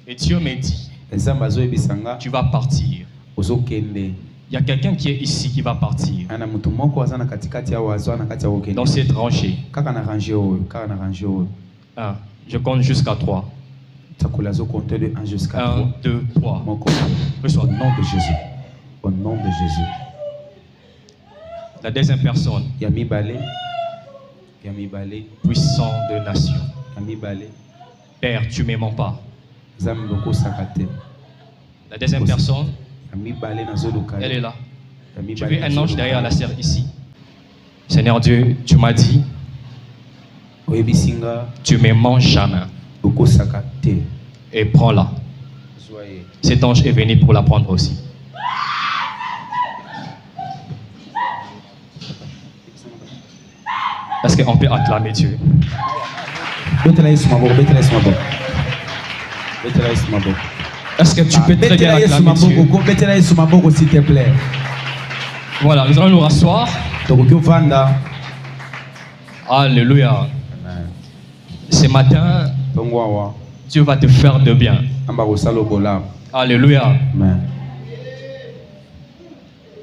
Et Dieu me dit, tu vas partir. Il y a quelqu'un qui est ici qui va partir. Dans cette rangée. 1. Je compte jusqu'à 3. 1, 2, 3. Au nom de Jésus. Au nom de Jésus. La deuxième personne. Puissant de nation. Père, tu ne m'aimes pas. La deuxième personne. Elle est là. Je veux un ange derrière la sœur ici. Seigneur Dieu, tu m'as dit, tu ne me manges jamais. Et prends-la. Cet ange est venu pour la prendre aussi. Est-ce qu'on peut acclamer Dieu? Est-ce que tu peux très bien acclamer Dieu? Voilà, nous allons nous rasseoir. Alléluia. Ce matin, Dieu va te faire de bien. Alléluia.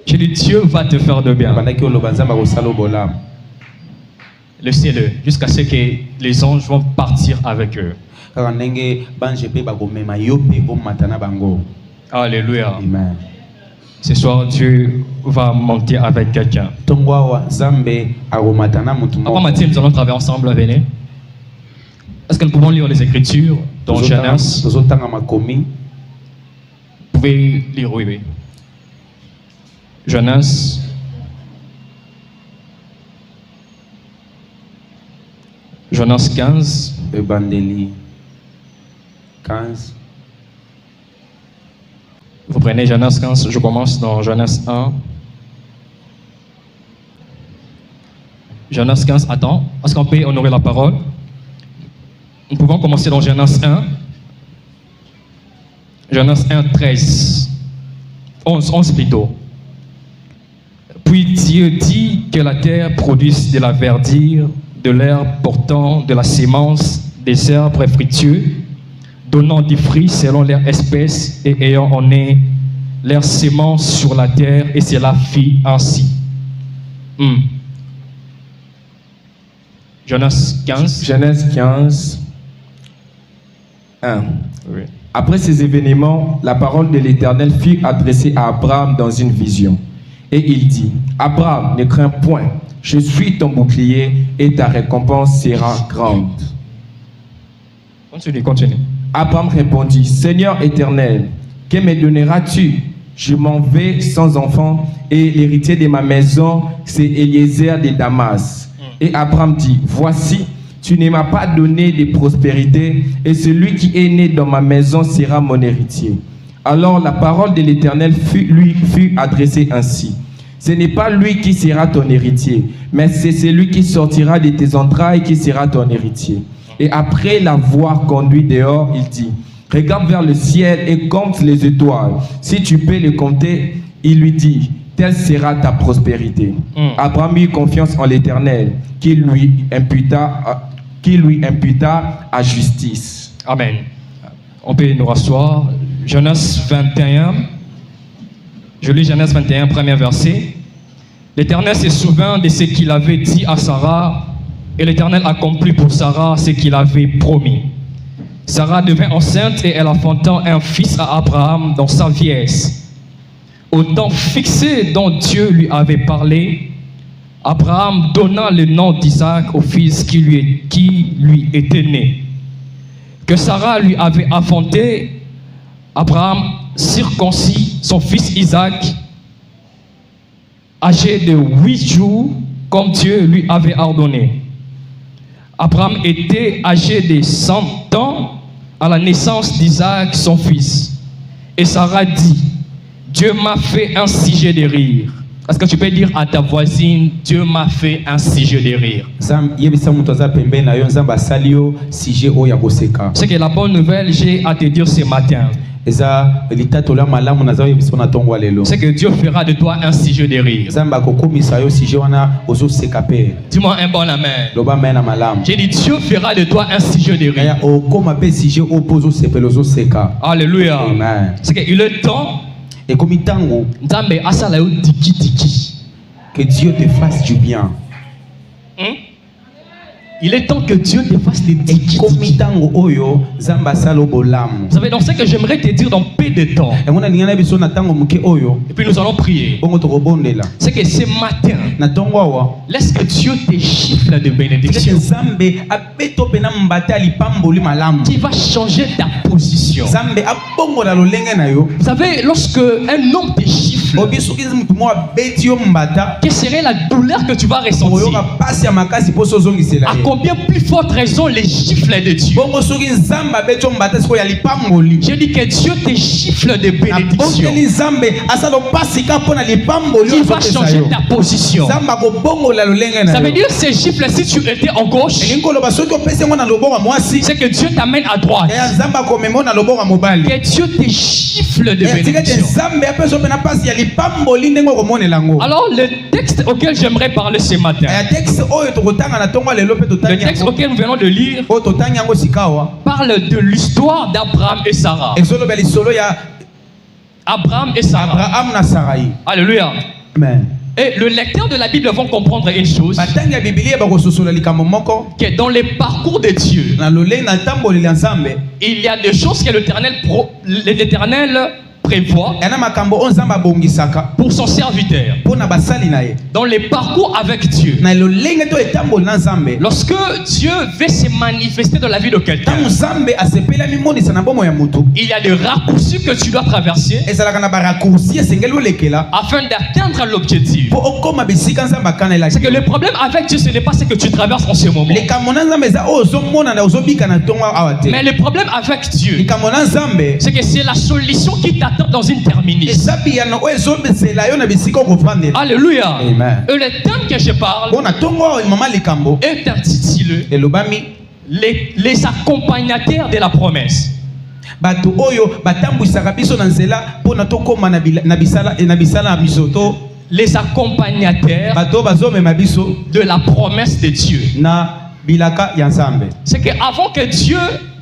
Je dis, Dieu va te faire de bien. Laissez-le jusqu'à ce que les anges vont partir avec eux. Alléluia. Amen. Ce soir, Dieu va monter avec quelqu'un. Avant matin, nous allons travailler ensemble. Venez. Est-ce que nous pouvons lire les Écritures dans Genèse? Vous pouvez lire, oui. Genèse. Genèse 15. Evangélie 15. Vous prenez Genèse 15, je commence dans Genèse 1. Genèse 15, attends, est-ce qu'on peut honorer la parole? Nous pouvons commencer dans Genèse 1. Genèse 1, 13. 11 plutôt. Puis Dieu dit que la terre produise de la verdure, de l'herbe portant de la sémence, des arbres fructueux, donnant du fruit selon leur espèce et ayant en eux leur sémence sur la terre, et cela fit ainsi. Genèse 15. Genèse 15, 1. Oui. Après ces événements, la parole de l'Éternel fut adressée à Abraham dans une vision. Et il dit, Abraham, ne crains point, je suis ton bouclier et ta récompense sera grande. Continue. Abraham répondit, Seigneur éternel, que me donneras-tu? Je m'en vais sans enfant et l'héritier de ma maison, c'est Eliezer de Damas. Et Abraham dit, voici, tu ne m'as pas donné de prospérité et celui qui est né dans ma maison sera mon héritier. Alors la parole de l'Éternel lui fut adressée ainsi. Ce n'est pas lui qui sera ton héritier, mais c'est celui qui sortira de tes entrailles qui sera ton héritier. Et après l'avoir conduit dehors, il dit, regarde vers le ciel et compte les étoiles. Si tu peux les compter, il lui dit, telle sera ta prospérité. Abraham eut confiance en l'Éternel, qui lui imputa à justice. Amen. On peut nous rasseoir. Genèse 21. Je lis Genèse 21, premier verset. L'Éternel se souvint de ce qu'il avait dit à Sarah, et l'Éternel accomplit pour Sarah ce qu'il avait promis. Sarah devint enceinte et elle enfanta un fils à Abraham dans sa vieillesse. Au temps fixé dont Dieu lui avait parlé, Abraham donna le nom d'Isaac au fils qui lui était né. Que Sarah lui avait enfanté, Abraham circoncit son fils Isaac, âgé de 8 jours, comme Dieu lui avait ordonné. Abraham était âgé de 100 ans à la naissance d'Isaac, son fils. Et Sarah dit, Dieu m'a fait un sujet de rire. Est-ce que tu peux dire à ta voisine, Dieu m'a fait un sujet de rire? C'est que la bonne nouvelle, j'ai à te dire ce matin. eza litatola malamu na zayo biso na tongo lelo. C'est que Dieu fera de toi un sujet de rire. Zamba kokomisa yo sujet wana ozo sekape. Dis-moi un bon amen. Loba mena malamu. J'ai dit Dieu fera de toi un sujet de rire. Ya okoma pe sujet opozo sepelo ozo seka. Alléluia. Amen. C'est qu'il est temps Et comme tango Nzambe asala yo tiki tiki. que Dieu te fasse du bien. Il est temps que Dieu te fasse des tiki Comme tiki. tango oyo zamba salo bolam. Vous savez, donc c'est que j'aimerais te dire dans peu de temps. Et mona ningana biso na tango muke oyo. Et puis nous allons prier. Bongo to bondela. C'est que ce matin, Na tongo awa. laisse que Dieu te gifle de bénédiction. Zambe abeto pena mbata lipamboli malamu. Qui va changer ta position. Zambe abongo la lolenge na yo. Vous savez, lorsque un homme te gifle, Obisoki mtu mo abeti yo mbata. quelle serait la douleur que tu vas ressentir? Oyoka pasi ya makasi poso zongisela À ye. combien plus forte raison les gifles de Dieu? Bongo soki nzambe abeti yo mbata siko ya lipamboli. Je dis que Dieu te gifle de Na bénédiction. bongeli nzambe asalo pasi ka pona lipamboli Qui yo va zopesa changer yo. ta position. Zamba ko bongo la lolenge na Ça yo. veut dire ces gifles, si tu étais en gauche, Elingi koloba soki opesi yango na loboko ya mwasi. c'est que Dieu t'amène à droite. Eya nzambe akomema na loboko ya mobali. Que Dieu te gifle de Eya tika te bénédiction. nzambe apesa yo pena pasi ya lipamboli ndenge okomonela yango. Alors, le texte auquel j'aimerais parler ce matin, Eya texte oyo tokotanga na tongo lelo pe le totangi texte yango. auquel nous venons de lire, Oyo totangi yango sikawa. parle de l'histoire d'Abraham et Sarah. Ezoloba lisolo ya Abraham et Sarah. Abraham na Sarai. Alléluia. Amen. Et le lecteur de la Bible va comprendre une chose, Batangi ya Biblia bakososola likambo moko que dans les parcours de Dieu, na lolenge na tamboleli ya Nzambe. il y a des choses que l'Éternel prévoit Yana makambo oyo Nzambe abongisaka pour son serviteur. mpona basali na ye. Dans les parcours avec Dieu, Na lolenge to etamboli na Nzambe. lorsque Dieu veut se manifester dans la vie de quelqu'un, Ntango Nzambe asepeli mimonisa na bomoi ya moto. il y a des raccourcis que tu dois traverser Ezalaka na baraccourci esengeli olekela afin d'atteindre l'objectif. mpo okoma bisika Nzambe akanelaki. C'est que le problème avec Dieu, ce n'est pas ce que tu traverses en ce moment. Likambo na Nzambe eza oyo ozomona na ozobika na ntongo awa te. Mais le problème avec Dieu, Likambo na Nzambe c'est que c'est la solution qui t'attend dans une terminus. eza biyano oyo ezobisela yo na bisika okofandela. Alléluia. Amen. Et le thème que je parle Mpo na ntongo oyo mama likambo est intitulé elobami les accompagnateurs de la promesse. bato oyo batambwisaka biso na nzela mpona tokóma na bisala ya biso to Les accompagnateurs bato bazomema biso de la promesse de Dieu. na bilaka ya Nzambe. C'est qu'avant que Dieu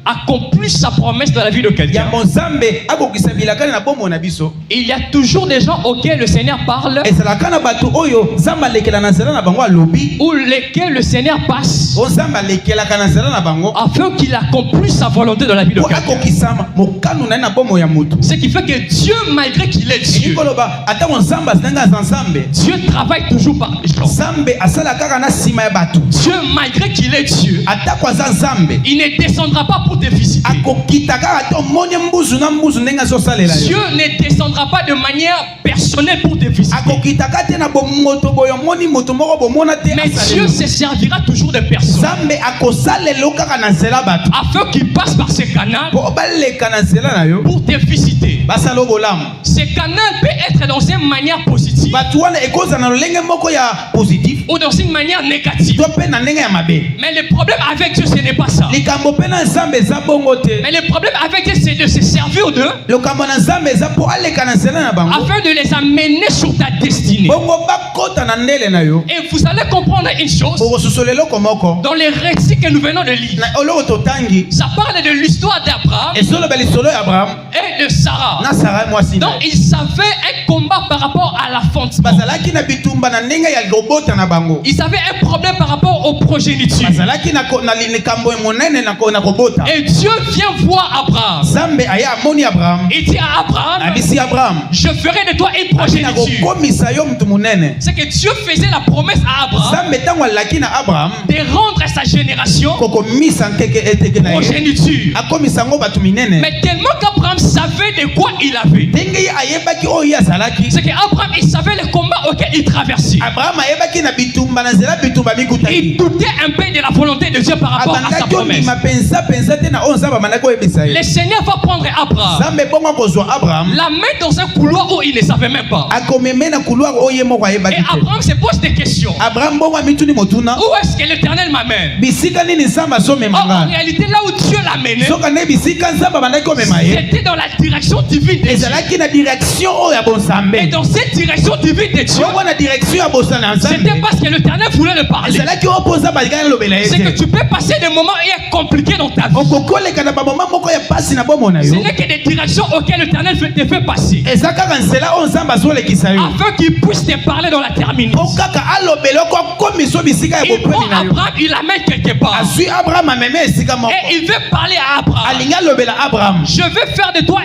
accomplisse sa promesse dans la vie de quelqu'un, Yambo Nzambe abokisa bilaka na bomoi na biso. il y a toujours des gens auxquels le Seigneur parle ezalaka na bato oyo Nzambe alekela na nzela na bango alobi ou lesquels le Seigneur passe o Nzambe alekelaka na nzela na bango afin qu'il accomplisse sa volonté dans la vie de po quelqu'un. akokisama mokano na ye na bomoi ya moto. Ce qui fait que Dieu, malgré qu'il est Dieu, ekoloba atango Nzambe azinanga aza Nzambe, Dieu travaille toujours par les gens. Nzambe asala kaka na nsima ya bato. Dieu, malgré qu'il est Dieu, atako aza Nzambe il ne descendra pas pour te visiter. akokita kaka to omoni mbuzu na mbuzu ndenge azosalela yo. Dieu ne descendra pas de manière personnelle pour te visiter. akokita kaka te na bomoto boyo omoni moto moko bomona te Mais Dieu asalelo. se servira toujours de personnes Nzambe akosalelo kaka na nzela bato afin qu'il passe par ce canal po baleka na nzela na yo pour te visiter. basala bolamu. Ce canal peut être dans une manière positive bato wana ekozala na lolenge moko ya positif ou dans une manière négative. to mpe na ndenge ya mabe. Mais le problème avec Dieu, ce n'est pas ça. likambo mpe na Nzambe eza bongo te. Mais le problème avec Dieu, c'est de se servir d'eux likambo na Nzambe eza po aleka na nzela na bango afin de les amener sur ta destinée. bongo bakota na ndele na yo. Et vous allez comprendre une chose. okosusola eloko moko Dans les récits que nous venons de lire, na oloko totangi ça parle de l'histoire d'Abraham ezoloba lisolo ya Abraham et de Sarah. na Sarai mwasi na Donc ye. ils savaient un combat par rapport à l'affrontement. bazalaki na bitumba na ndenge ya lobota na bango. Ils avaient un problème par rapport aux progénitures. bazalaki na likambo monene na kobota. Et Dieu vient voir Abraham. Nzambe aya amoni Abraham Il dit à Abraham, abisi Abraham je ferai de toi une abina progéniture. kokomisa yo mtu munene. C'est que Dieu faisait la promesse à Abraham Nzambe ntango alaki na Abraham de rendre à sa génération kokomisa nkeke eteke na ye progéniture. akomisa ngo bato minene. Mais tellement qu'Abraham savait de quoi il avait. ndenge ye ayebaki oyo ye azalaki. C'est qu'Abraham, il savait les combats auxquels il traversait. Abraham ayebaki na bitumba na nzela bitumba Il mikutaki. doutait un peu de la volonté de Dieu par rapport à sa abandaki promesse. ondima penza te na oyo Nzambe abandaki oyebisa ye. Le Seigneur va prendre Abraham, Nzambe bongo akozwa Abraham la mettre dans un couloir où il ne savait même pas. akomeme na couloir oyo ye moko Et ayebaki te. Abraham se pose des questions. Abraham bongo amituni motuna Où est-ce que l'Éternel m'amène? bisika nini Nzambe Or, en azomemanga. réalité, là où Dieu l'a mené, soka nde bisika Nzambe abandaki komema ye c'était dans la direction divine de Dieu. ezalaki na direction oyo ya bonzambe. Et dans cette direction divine de Dieu, bongo na direction ya bosala nzambe. c'était parce que l'Éternel voulait le parler. ezalaki opoza balinga na lobela C'est que tu peux passer des moments compliqués dans ta vie. okokoleka na bamoma moko ya pasi na bomona Ce yo. n'est que des directions auxquelles l'Éternel te fait passer. eza kaka nzela oyo nzambe azolekisa yo. Afin qu'il puisse te parler dans la terminus. po kaka alobela oko akomiso bisika ya Il prend bopemi na yo. Abraham, il l'amène quelque part. azwi abraham ameme esika moko. Et il veut parler à Abraham. alingi alobela abraham. Je veux faire de toi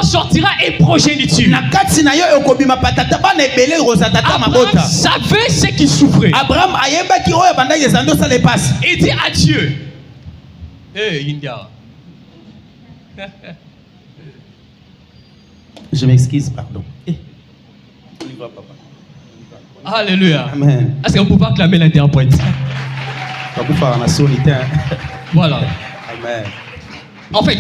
sortira une progéniture. na kati na yo ekobima patata bana ebele ekozala tata Abraham mabota. savait ce qu'il souffrait. abraham ayebaki oyo bandaki ezala nde osala epasi. Il dit à Dieu. India. Je m'excuse, pardon. Alléluia. Amen. Est-ce qu'on peut pas acclamer l'interprète? Voilà. Amen. En fait,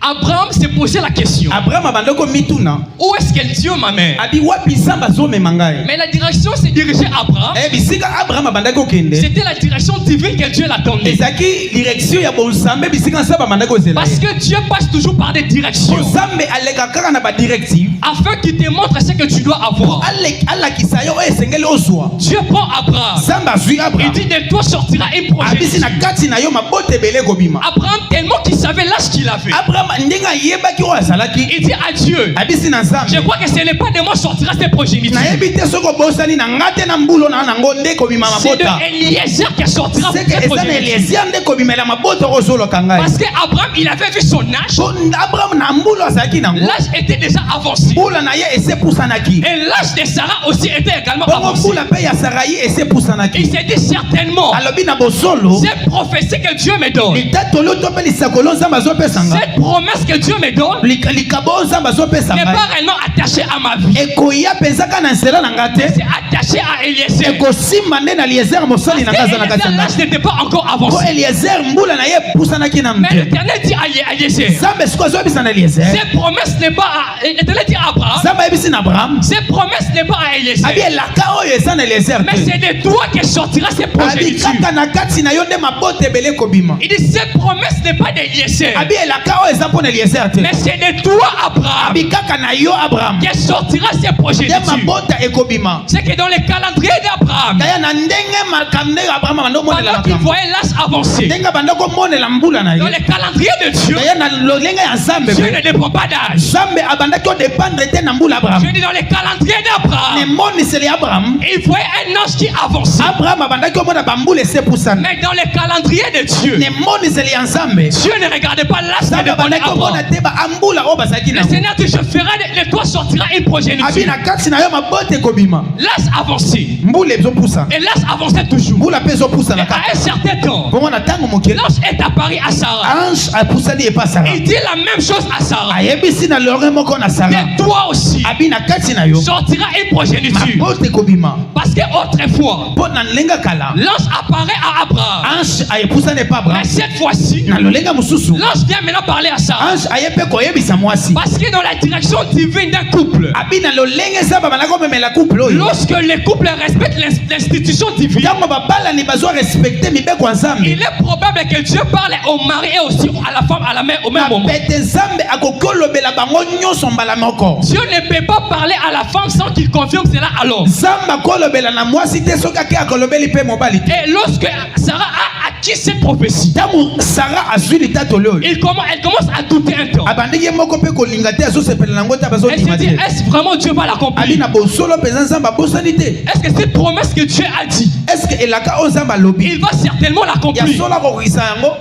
Abraham s'est posé la question. Abraham abandoko mituna. Où est-ce que Dieu m'amène? Abi wapi samba zo me mangai. Mais la direction s'est dirigée à Abraham. Bisika Abraham abandako kende. C'était la direction divine que Dieu l'attendait. Ezaki direction ya bonsambe bisika samba abandako zela. Parce que Dieu passe toujours par des directions. Bonsambe aleka kaka na ba directive. Afin qu'il te montre ce que tu dois avoir. Ala kisayo esengeli oswa. Dieu prend Abraham. Samba zui Abraham. Il dit de toi sortira une progéniture. Abisi na kati na yo mabote bele kobima. Abraham tellement qu'il savait l'âge qu'il avait. Abraham ndinga yebaki o azalaki. Il dit à Dieu. Abisi na nzambe. Je crois que ce n'est pas de moi sortira cette progéniture. Na yebite soko bosani na ngate na mbulo na nango nde kobima C'est de mabota. Eliezer qui sortira C'est cette que ezana progéniture. Eliezer nde kobimela mabota ozolo kangai. Parce que Abraham, il avait vu son âge. Abraham na mbulo azalaki nango. L'âge était déjà avancé. Mbula na ye ese pusanaki. Et l'âge de Sarah aussi était également Bongo avancé. mbula pe ya Sarai ese Il pusanaki. s'est dit certainement, Alobi na bosolo. cette prophétie que Dieu me donne, Litatolo to pe lisakolo nzamba azopesa nga. cette promesse que Dieu me donne, Likabo nzamba azopesa n'est nga. pas réellement attachée à ma vie. Ekoya penza kana nzela na nga te. C'est attaché à Eliezer. Ekosimba nde na Eliezer mosali na Parce nga za na kati que ya nga. l'âge n'était pas encore Po avancé. Eliezer mbula na ye pusanaki na Mais mte. l'Éternel dit à Eliezer, Nzambe siko azobisa na Eliezer. cette promesse n'est pas à... L'Éternel dit à Abraham, Nzambe ayebisi na Abraham. cette promesse n'est pas à Eliezer. Abi elaka oyo eza na Eliezer Mais te. c'est de toi que sortira cette Abi progéniture. kaka na kati na yo nde mabote ebele kobima. Il dit, cette promesse n'est pas d'Eliezer. Abi elaka oyo eza mpo na Eliezer te. Mais c'est de toi, Abraham, Abi kaka na yo Abraham. que sortira cette Nde progéniture. mabota ekobima. C'est que dans le calendrier d'Abraham, Kaya na ndenge makambo ndenge Abraham abanda komonela pendant qu'il makambo. voyait l'âge avancé, Ndenge abanda komonela mbula na dans ye. le calendrier de Dieu, Kaya na lolenge ya Nzambe Dieu pe. ne dépend pas d'âge. Nzambe abandaki odépendre te na mbula Abraham. Je dis dans le calendrier d'Abraham, Emoniseli Abraham. il voyait un ange qui avançait. Abraham abandaki omona bambula ese pusana. Mais dans le calendrier de Dieu, Emoniseli ya Nzambe. Dieu ne regardait pas l'âge Nzambe de abandaki omona Abraham. te bambula oyo bazalaki Le nango. Seigneur dit, je ferai de toi sortira une Abi progéniture. na kati na yo mabote ekobima. L'âge avancé. Mbula ezopusa. Et l'âge avançait toujours. Mbula mpe ezopusa Et na à kati. un certain temps, Bongo na ntango moke. l'ange est apparu à Sarah. Ange apusani epa Sara. Il dit la même chose à Sarah. Ayebisi na lore moko na Sara. Mais toi aussi, Abi na kati na yo. sortira une progéniture. Mabote ekobima. Parce que autrefois, Mpo na lenga kala. l'ange apparaît à Abraham. Ange ayepusani epa Abraham. Mais cette fois-ci, Na lolenga mosusu. l'ange vient maintenant parler à Sarah. Ange ayepe koyebisa mwasi. Parce que dans la direction divine d'un couple, Abi na lolenge Nzambe abanda komemela couple oyo. lorsque les couples respectent l'institution divine, Ntango babalani bazwa respecte mibeko ya Nzambe. il est probable que Dieu parle au mari et aussi à la femme à la main au même Na moment. pete Nzambe akoki olobela bango nyonso mbala moko. Dieu ne peut pas parler à la femme sans qu'il confirme cela à l'homme. Nzambe akolobela na mwasi te soki ake akolobeli mpe mobali te. Et lorsque Sarah a acquis cette prophétie, Ntango Sara azwi litatoli oyo. elle commence à douter un temps. Abandaki ye moko mpe kolinga te azosepela nango te Elle se bazondima dit, te. est-ce vraiment Dieu va Abi l'accomplir? na bosolo mpenza Nzambe abosani te. Est-ce que cette promesse que Dieu a dit, Est-ce que elaka oyo Nzambe alobi il va certainement ya l'accomplir? solo akokokisa yango?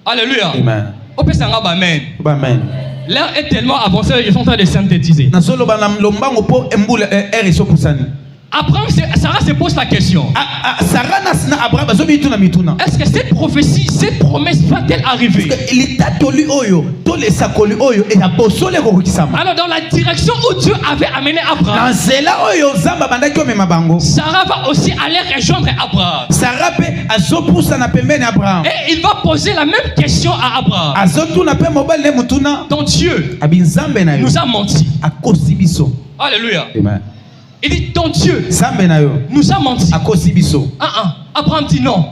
Alléluia. Amen. On peut s'en rendre, amen. Amen. L'heure est tellement avancée, ils sont en train de synthétiser. nazoloba na lombango mpo embula ere esopusani. Abraham, Sarah se pose la question. Sara na Abraham bazobi mituna mituna. Est-ce que cette prophétie, cette promesse va-t-elle arriver? litatoli oyo to lesakoli oyo eya bosolo ekokokisama. Alors dans la direction où Dieu avait amené Abraham, na nzela oyo Nzambe abandaki omema bango. Sarah va aussi aller rejoindre Abraham. Sara mpe azopusa na pembeni ya Abraham. Et il va poser la même question à Abraham. azotuna mpe mobali ne mutuna. Ton Dieu abi Nzambe na yo nous a menti. akosi biso. Alléluia. Amen. Il dit, ton Dieu Nzambe na yo nous a menti. akosi biso. Abraham dit non.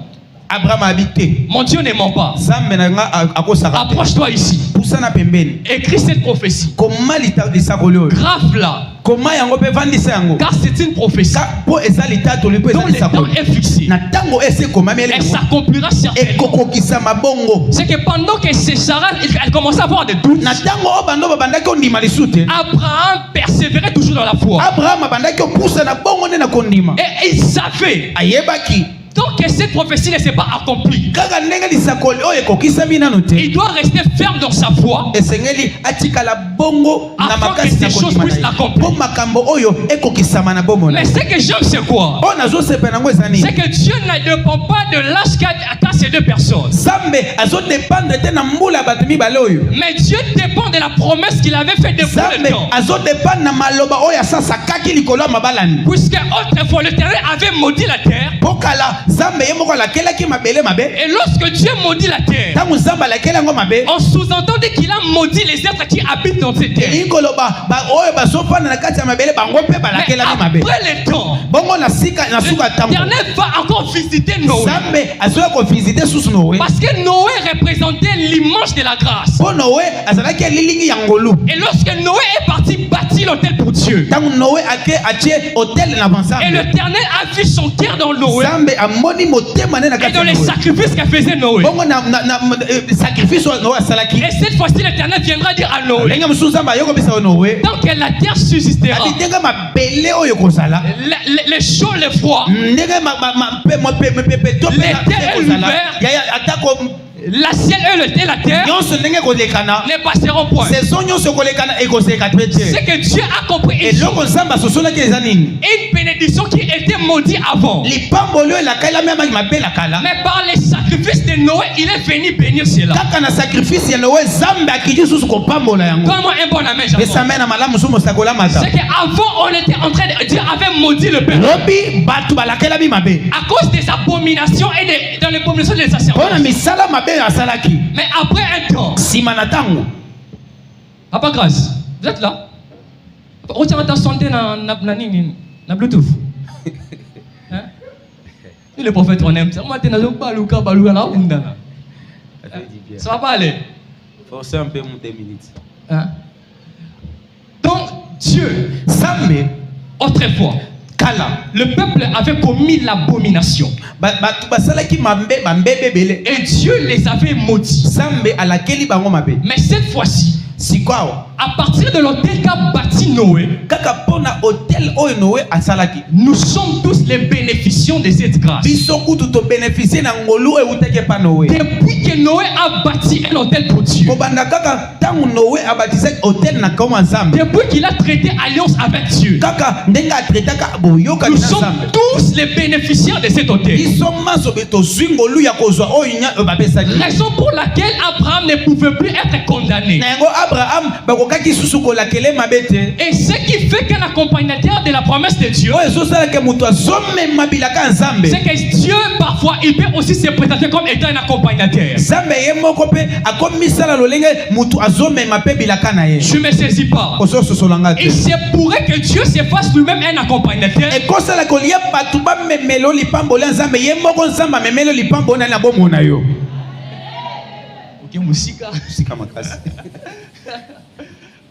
Abraham abi te. Mon Dieu ne ment pas. Nzambe na nga akosaka te. Approche-toi ici. pusana pembeni. Écris cette prophétie. Comment lisakoli oyo? Grave là. Comment yango pe vandisa yango? Car c'est une prophétie Po eza litato le pe dont le temps lisakoli. est fixé. Na tango ese komami ele. Elle s'accomplira certainement. Ekokokisa mabongo. C'est que pendant que Sarah, elle commençait à avoir des doutes, Na tango obando babandaki ondima lisute. Abraham persévérait toujours dans la foi. Abraham abandaki opusa na bongo ne na kondima. Et il savait, Ayebaki. tant que cette prophétie ne s'est pas accomplie, Kaka ndenge lisakoli oyo ekokisami nano te. il doit rester ferme dans sa foi Esengeli atikala bongo na afin que makasi na ces choses kondima. puissent l'accomplir. Po makambo oyo ekokisama na bomona. Mais ce que j'aime, c'est quoi? Oh nazo sepena ngo ezani. C'est que Dieu ne dépend pas de l'âge qu'a ces deux personnes. Zambe azo dépendre te na mbula bato mibale oyo. Mais Dieu dépend de la promesse qu'il avait faite depuis le Zambe temps. azo dépendre na maloba oyo asasa kaki likolo mabalani. Puisque autrefois l'Éternel avait maudit la terre. Pokala Zambe ye moko lakelaki mabele mabe. Et lorsque Dieu maudit la terre, Tangu Zambe lakela ngo mabe. on sous-entendait qu'il a maudit les êtres qui habitent dans cette terre. Likoloba ba oyo bazofana na kati ya mabele bango pe Mais balakela mabe. après le temps, Bongo na sika na suka tango. l'Éternel va encore visiter Noé. Zambe azoya ko visiter susu Noé. Parce que Noé représentait l'image de la grâce. Po Noé azalaki lilingi ya ngolu. Et lorsque Noé est parti bâtir l'autel pour Dieu, Tangu Noé atie hôtel na et Zambe. l'Éternel a vu son cœur dans Noé Zambe amoni motema ne na et kati dans ya les Noé. sacrifices qu'a faisait Noé. Bongo na sacrifice oyo Noé asalaki. Et cette fois-ci, l'Éternel viendra dire à Noé, Lenga mususu Zambe ayoko bisa Noé. tant que la terre subsistera, Ati ndenge mabele oyo kozala. les chauds, les froids, Ndenge pepeto L'été et l'hiver. atako la ciel et la terre nyonso ndenge kolekana. ne passeront point. Saison nyonso kolekana ekozeka te C'est te. que Dieu a compris une chose. Eloko Nzambe asosolaki eza nini? Une bénédiction qui était maudite avant. Lipamboli oyo elakali memaki mabele akala. Mais par les sacrifices de Noé, il est venu bénir cela. Kaka na sacrifice ya Noé Nzambe akiji susu kopambola yango. Donne-moi un bon amen, Jean. Pesa mena malamu susu mosakola mata. C'est qu'avant, on était en train de... Dieu avait maudit le peuple Lobi batu balakela mabe. à cause des abominations et dans les abominations des Pona sacerdotes. misala mabe asalaki. Mais après un temps, Sima na tango. Papa Grâce, vous êtes là? On tient à sonner na Bluetooth. Hein? Et le prophète, on aime ça. Moi, je ne ça va pas aller. Forcez un peu mon 2 minutes. Hein? Donc, Dieu, Zambe autrefois, kala. le peuple avait commis l'abomination. Batu basalaki mambebe bele. Et Dieu les avait maudits. Zambe alakeli bango mabe. Mais cette fois-ci, Sikwao. à partir de l'hôtel qu'a bâti Noé, Kaka pona hôtel oyo Noé asalaki. nous sommes tous les bénéficiaires de cette grâce. Biso kutu to bénéficier na ngolu e uteke pa Noé. Depuis que Noé a bâti un hôtel pour Dieu, Kobanda kaka tangu Noé abatise hôtel na koma Nzambe. depuis qu'il a traité alliance avec Dieu, Kaka ndenga tretaka boyoka nous na sommes Nzambe. tous les bénéficiaires de cet hôtel. Biso maso beto zwingolu ya kozwa oyo nya bapesaki. Raison pour laquelle Abraham ne pouvait plus être condamné. Na yango Abraham bakokaki susu kolakele mabe te. Et ce qui fait qu'un accompagnateur de la promesse de Dieu, Oyo ezosalaka moto azomema bilaka ya Nzambe. c'est que Dieu parfois il peut aussi se présenter comme étant un accompagnateur. Nzambe ye moko pe akomisala lolenge moto azomema pe bilaka na ye. Je ne me saisis pas. Kososolanga te. Il se pourrait que Dieu se fasse lui-même un accompagnateur. ekosala kolia bato bamemelo lipamboli ya Nzambe ye moko Nzambe amemelo lipamboli na bomona yo. Ok, musika. Sika makasi.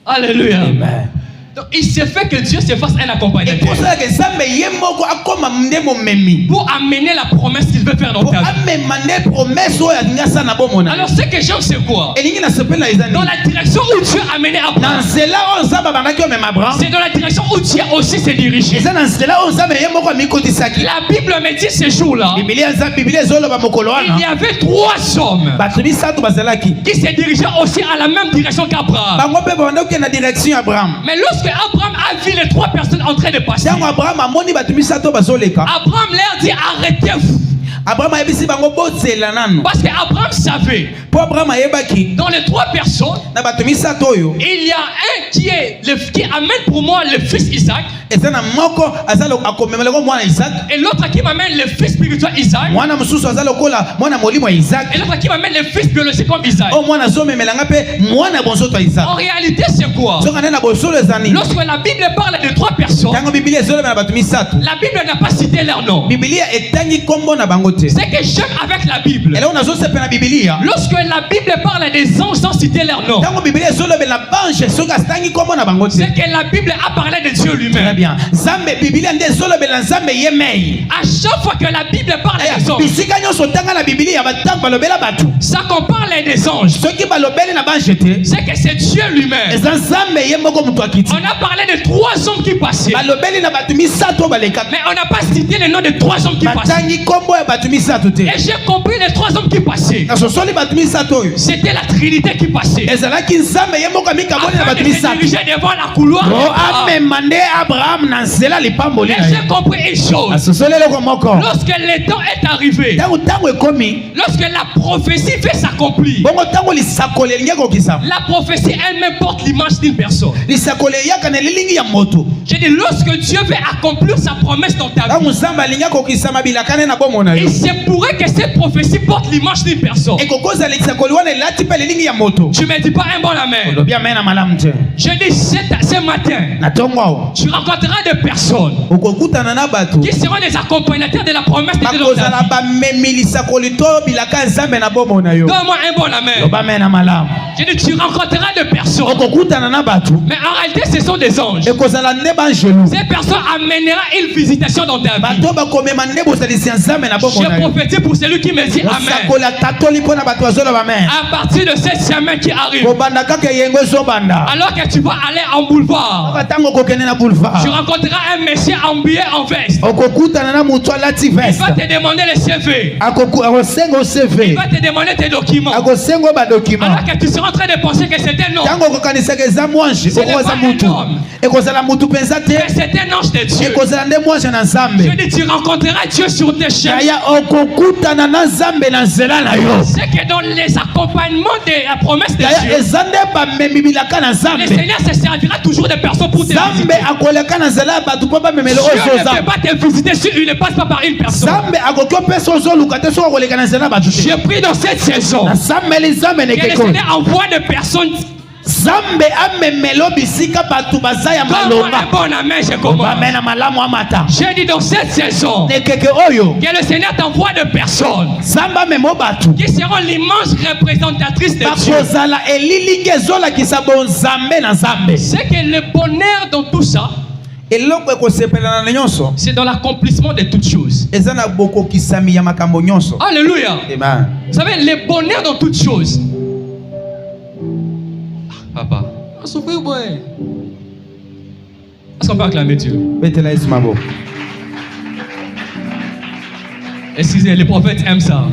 Alléluia. Amen. Donc il se fait que Dieu se fasse un accompagnateur ekosala ke Nzambe ye moko akoma nde momemi pour amener la promesse qu'il veut faire dans po ta vie. amema nde promesse oyo alingi asala na bomona. Alors ce que j'aime c'est quoi? elingi nasepela eza Dans nini? la direction où Dieu a amené Na Abraham, nzela oyo Nzambe abandaki omema Abraham, c'est dans la direction où Dieu aussi s'est dirigé. eza na nzela oyo Nzambe ye moko amikotisaki. La Bible me dit ce jour-là, Biblia ezoloba mokolo il y wana avait 3 hommes bato misato bazalaki qui se dirigeaient aussi à la même direction qu'Abraham. bango mpe babandaki na direction ya Abraham. Mais lorsque Abraham a vu les 3 personnes en train de passer, ntango Abraham amoni bato misato bazoleka, Abraham leur dit arrêtez-vous. Abraham ayebisi bango bozela nano. Parce qu'Abraham savait, Po Abraham ayebaki dans les 3 personnes, na bato misato oyo il y a un qui amène pour moi le fils Isaac, eza na moko aza akomemelako mwana Isaac, et l'autre qui m'amène le fils spirituel Isaac, mwana mosusu aza lokola mwana molimo ya Isaac, et l'autre qui m'amène le fils biologique comme Isaac. oyo mwana azomemelanga mpe mwana ya bonsoto ya Isaac. En réalité, c'est quoi? soki nde na bosolo ezani Lorsque la Bible parle de 3 personnes, ntango Biblia ezolobela bato misato, la Bible n'a pas cité leur nom. Biblia etangi kombo na bango bango te. C'est que j'aime avec la Bible. Et là on a zose pena Biblia. Lorsque la Bible parle des anges sans citer leur nom, Tango Biblia zolo bela bange soka stangi komo na bango te. c'est que la Bible a parlé de Dieu Très lui-même. bien. Zambe Biblia nde zolo bela Zambe yemei. À chaque fois que la Bible parle des anges, Bisika nyonso tanga na Biblia batango balobela batu. ça qu'on parle des anges, Soki balobeli na bange te. c'est que c'est Dieu lui-même. Eza Zambe yemoko mutu akiti. On a parlé de 3 hommes qui passaient, Balobeli na batu misato baleka. mais on n'a pas cité le nom de 3 hommes qui passaient. Batangi kombo ya batu misato te. Et j'ai compris les 3 hommes qui passaient. Na sosoli batu misato oyo. C'était la Trinité qui passait. Ezalaki Nzambe yemoko mikaboni na Afin batu de se misato. diriger devant la couloir. Oh amemande Abraham na nzela lipamboli Et na ye. j'ai compris une chose. Asosoli eloko moko. Lorsque le temps est arrivé, Tango ekomi. lorsque la prophétie fait s'accomplir, Bongo tango lisakole elingi kokisa. la prophétie elle-même porte l'image d'une personne. Lisakole eyaka na lilingi ya moto. J'ai dit, lorsque Dieu veut accomplir sa promesse dans ta vie, Tango Nzambe alingi kokisa mabilakane na bomo na yo. il se pourrait que cette prophétie porte l'image d'une personne. Ekokoza lisakole wana elati pe lilingi ya moto. Tu me dis pas un bon amen. Lobi amen na malamu te. Je dis, ce matin, Na tongo awo. tu rencontreras des personnes Okokutana na bato. qui seront des accompagnateurs de la promesse de Dieu dans ta Bakozala vie. bamemi lisakole to bilaka Nzambe na bomo na yo. Donne-moi un bon amen. Lobi amen na malamu. Je dis, tu rencontreras des personnes. Okokutana na bato. Mais en réalité, ce sont des anges. Ekozala nde banjelu. Ces personnes amèneront une visitation dans ta vie. Bato bakomema nde bozalisi ya Nzambe na bomo na Je yo. prophétise pour celui qui me dit amen. Osakola tatoli mpo na bato bazoloba amen. À partir de cette semaine qui arrive, Kobanda kaka yengo ezobanda. alors que tu vas aller en boulevard, Kaka tango okokende na boulevard. tu rencontreras un monsieur habillé en veste. Okokutana na mutu alati Il veste. va te demander le CV. Akosenga o Il CV. va te demander tes documents. Akosenga o badokima. Alors que tu seras en train de penser que c'est un homme. Tango okokanisaka eza mwange Ce n'est okoza pas mutu. un homme. Ekozala mutu mpenza te. Mais c'est un ange de Dieu. Ekozala nde mwange na Je Nzambe. dis, tu rencontreras Dieu sur tes chemins. Yaya okokutana na Nzambe na nzela na yo. C'est que dans les accompagnements de la promesse de Yaya Dieu, eza nde bamemi bilaka na le Nzambe. Seigneur se servira toujours de personnes pour te Nzambe visiter. akoleka na nzela ya bato mpo bamemela Dieu oyo ne peut ozozamba. pas te visiter si il ne passe pas par une personne. Nzambe akoki opesa ozoluka te soki akoleka na nzela ya bato te. Je prie dans cette saison nasambeli Nzambe que le nekeko. Seigneur envoie des personnes. Nzambe amemela bisika bato baza ya Donne-moi un malonga. bon amen, je commence. Bamena malamu amata. J'ai dit dans cette saison Nekeke oyo. que le Seigneur t'envoie des personnes Nzambe amema bato. qui seront l'image représentatrice de Dieu. Bakozala elilingi ezolakisa bonzambe na Nzambe. C'est que le bonheur dans tout ça, Eloko ekosepelana na nyonso. c'est dans l'accomplissement de toutes choses. Eza na bokokisami ya makambo nyonso. Alléluia. Amen. Vous savez, le bonheur dans toutes choses. Papa, on souffre, boy. Est-ce qu'on peut acclamer Dieu? Betela Yesu mabo. Excusez, les prophètes aiment ça.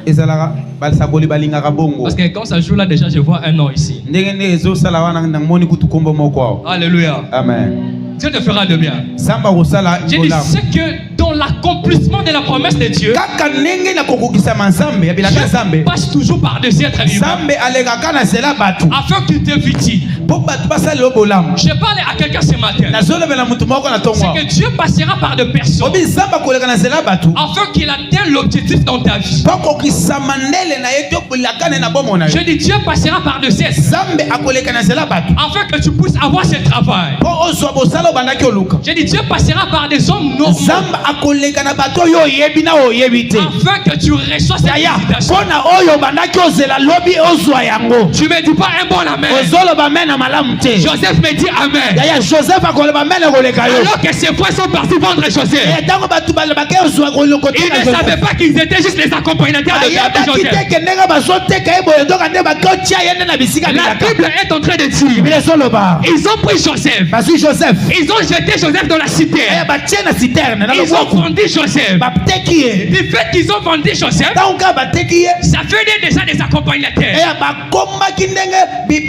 Ezalaka balsakoli balingaka bongo. Parce que quand ça joue là, déjà, je vois un nom ici. Ndenge nde ezosala wana na moni kutu kombo moko awo. Alléluia. Amen. Dieu te fera de bien. Samba kosala J'ai dit, ngolamu. c'est que dans l'accomplissement de la promesse de Dieu, Kaka ndenge na kokokisama Nzambe ya bilaka Dieu Nzambe. passe toujours par des êtres humains Nzambe alekaka na nzela bato. afin qu'il te vitille. Po bato basala yo bolamu. Je parle à quelqu'un ce matin. Nazolobela mutu moko na tongo. C'est que Dieu passera par des personnes Obi Nzambe akoleka na nzela bato. afin qu'il atteigne l'objectif dans ta vie. Po kokisama ndele na ye to bilakane na bomo na yo. Je dis, Dieu passera par des êtres Nzambe akoleka na nzela bato. afin que tu puisses avoir ce travail. Po ozwa bosala obandaki oluka. Je dis, Dieu passera par des hommes normaux Nzambe akoleka na bato oyo oyebi na oyebi te. afin que tu reçois cette Yaya, invitation. pona oyo obandaki ozela lobi ozwa yango. Tu me dis pas un bon amen. Ozoloba mena malamu te. Joseph me dit amen. Yaya Joseph akoloba mena koleka yo. Alors que ses frères sont partis vendre Joseph. Ntango bato balobaki ozwa koloko te Ils na ne Joseph. savaient pas qu'ils étaient juste les accompagnateurs de ayebaki Joseph. teke ndenge bazoteka ye boye ndoka nde bakotia ye nde na bisika La bilaka. Bible est en train de dire, Biblia ezoloba ils ont pris Joseph, bazwi Joseph ils ont jeté Joseph dans la cité, batie na citerne na ils ont loboko vendu Joseph. bateki ye Du fait qu'ils ont vendu Joseph, ntango kaka bateki ye ça fait déjà des accompagnateurs. bakomaki ndenge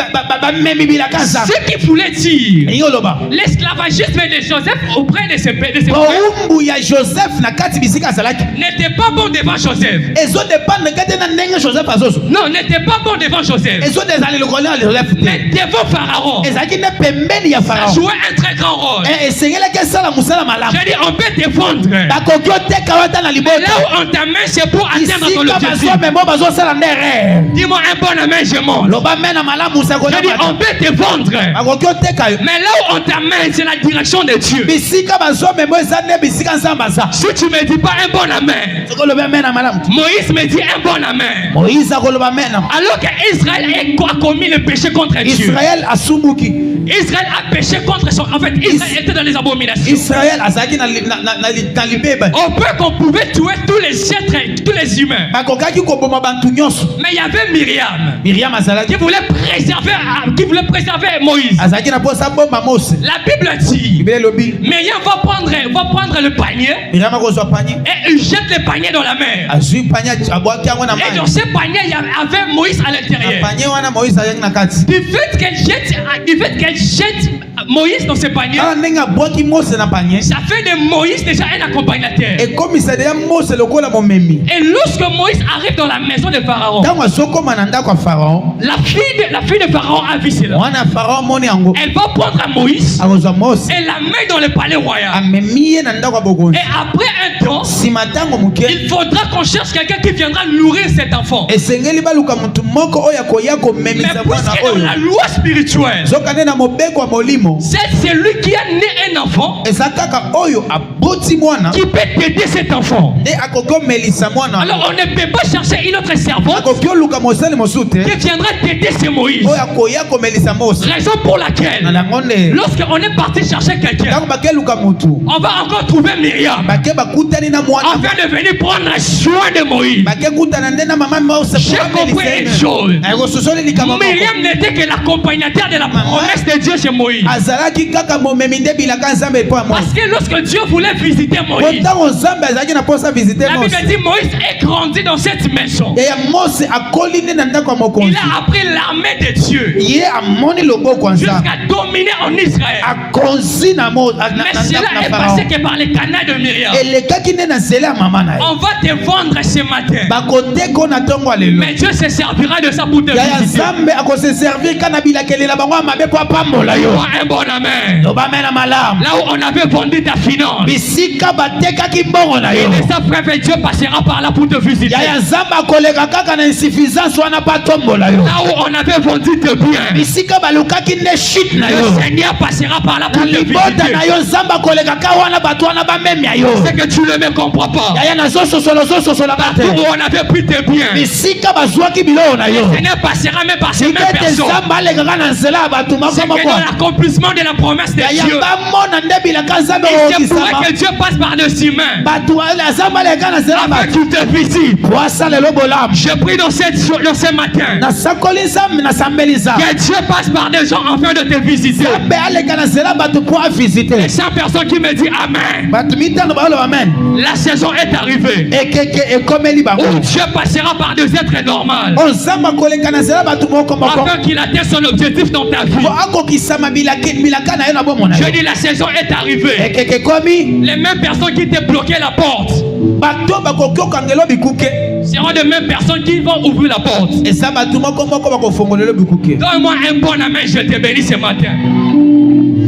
bamemi bilaka Nzambe. Ce qu'il voulait dire, Elingi oloba l'esclavagisme de Joseph auprès de ses frères bowumbu ya Joseph na kati bisika azalaki n'était pas bon devant Joseph. ezodependre kate na ndenge Joseph azozwa Non, n'était pas bon devant Joseph. ezodezala likolo ya Joseph te Mais devant Pharaon, ezalaki nde pembeni ya ça Farao jouait un très grand rôle. esengelaki esala mosala malamu. J'ai dit, on peut te vendre bakoki oteka wata na Mais libota là où on t'amène, c'est pour atteindre ton isika objectif. bazomema bazosala nde rêve Dis-moi un bon amen, je monte. loba mena malamu Je dis, on peut te vendre. bakoki oteka yo Mais là où on t'amène, c'est la direction de Dieu. bisika bazomema eza nde bisika nzambe aza Si tu me dis pas un bon amen, soki olobi mena malamu Moïse me dit un bon amen. moïse akoloba mena Alors qu'Israël a commis le péché contre Dieu. israel asumbuki Israël a péché contre son... En fait, Israël était dans les abominations. israel azalaki na libeba On peut qu'on pouvait tuer tous les êtres, tous les humains. bakokaki koboma bantu nyonso Mais il y avait Myriam miriam azalaki qui voulait préserver Moïse. azalaki na mposa bomba mose La Bible dit, bibele elobi Myriam va prendre le panier miriam akozwa panye et il jette le panier dans la mer. azwi panye abwaki yango na Et dans mai ce panier, il y avait Moïse à na l'intérieur. panye wana moïse azalaki na kati Du fait qu'elle jette Moïse dans ce panier, tala ndenge abwaki mose na panye ça fait de Moïse déjà un accompagnateur. ekomisa deya mose lokola momemi Et lorsque Moïse arrive dans la maison de Pharaon, ntango azokoma na ndako ya faraon la fille de Pharaon a vu cela. mwana ya faraon amoni yango Elle va prendre Moïse akozwa mose et la met dans le palais royal. amemi ye na ndako ya bokonzi Et après un temps, nsima ntango moke il faudra qu'on cherche quelqu'un qui viendra nourrir cet enfant. esengeli baluka motu moko oyo akoya Mais komemisa mwana puisque dans oyo la loi spirituelle, zoka nde na mobeko ya molimo c'est celui qui a né un enfant eza kaka oyo aboti mwana qui peut t'aider cet enfant. nde akoki omelisa mwana Alors on ne peut pas chercher une autre servante akoki oluka mosali mosusu te qui viendra t'aider, c'est Moïse. oyo akoya komelisa mose Raison pour na laquelle, yango nde lorsqu'on est parti chercher quelqu'un, ntango bakeluka motu on va encore trouver Myriam bake bakutani na mwana afin de venir prendre soin de Moïse. bake kutana nde na mama mose J'ai compris une chose. ekososoli likambo moko Myriam n'était que l'accompagnateur de la promesse de Dieu chez Moïse. azalaki kaka momemi nde bilaka nzambe epo ya Parce mose que lorsque Dieu voulait visiter po Moïse, ntango nzambe azalaki na mposa visite la mose Bible dit Moïse est grandi dans cette maison. eya mose akoli nde na ndako ya Il mokonzi a appris l'armée de Dieu ye amoni loboko ya nzambe jusqu'à dominer en Israël. akonzi na Mais cela ndako est na passé faraon que par les canaux de Myriam. elekaki nde na nzela ya mama na ye On va te vendre ce matin. bakoteka na ntongo ya lelo Mais Dieu se servira de ça pour te yaya visiter. nzambe akose servir ka na bilakeli na bango ya mabe po apambola yo Sois un bon amen. lobamena malamu Là où on avait vendu ta finance, bisika batekaki mbongo na yo et ça, frère, Dieu passera par là pour te visiter. yaya nzambe akoleka kaka na insuffisance wana po atombola yo Là où on avait vendu tes biens, bisika balukaki nde shit na yo le Seigneur passera par là pour na te libota visiter. na yo nzambe akoleka ka wana bato wana bamemia yo C'est que tu ne me comprends pas. yaya nazososola ozososola Partout bate où on avait pris tes biens, bisika bazwaki biloko na yo le Seigneur passera même par ces mêmes ete personnes. nzambe alekaka na nzela ya bato C'est moko que dans moko l'accomplissement de la promesse de yaya Dieu, bamona nde bilaka nzambe il se pourrait okokisama que Dieu passe par-dessus main bato nzambe alekaka na nzela ya afin bato qu'il te visite. po asalelo bolamu Je prie dans ce matin nasakoli nzambe nasambeli nzambe que Dieu passe par des gens afin de te visiter. nzambe aleka na nzela ya bato po avisite Les 100 personnes qui me disent Amen. bato mitano baloba amen La saison est arrivée ekeke ekomeli bango où Dieu passera par des êtres normaux o nzambe akoleka na nzela ya bato moko moko afin qu'il atteigne son objectif dans ta vie. po akokisama bilaka na yo na bomona Je yo dis la saison est arrivée. ekeke ekomi Les mêmes personnes qui t'ont bloqué la porte bato bakoki okangela bikuke seront les mêmes personnes qui vont ouvrir la porte. eza bato moko moko bakofongolelo bikuke Donne-moi un bon amen, je te bénis ce matin.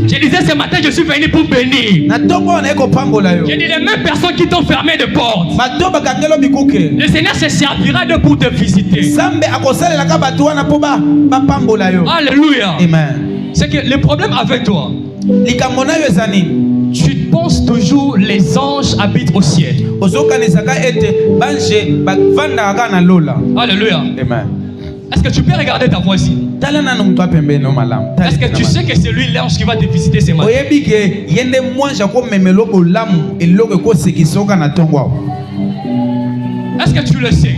Je disais ce matin, je suis venu pour bénir. na ntongo wana ekopambola yo Je dis les mêmes personnes qui t'ont fermé de porte. bato bakangelo bikuke Le Seigneur se servira de pour te visiter. nzambe akosalelaka bato wana mpo bapambola yo Alléluia. amen C'est que le problème avec toi, likambo na yo eza nini tu penses toujours les anges habitent au ciel. ozokanisaka ete bange bavandaka kaka na lola Alléluia. amen Est-ce que tu peux regarder ta voisine? tala nano moto apembeni no malamu Est-ce que tu sais que c'est lui l'ange qui va te visiter ce matin? oyebi ke ye nde mwanje akomemela bolamu eloko ekosekisa oka na ntongo awa Est-ce que tu le sais?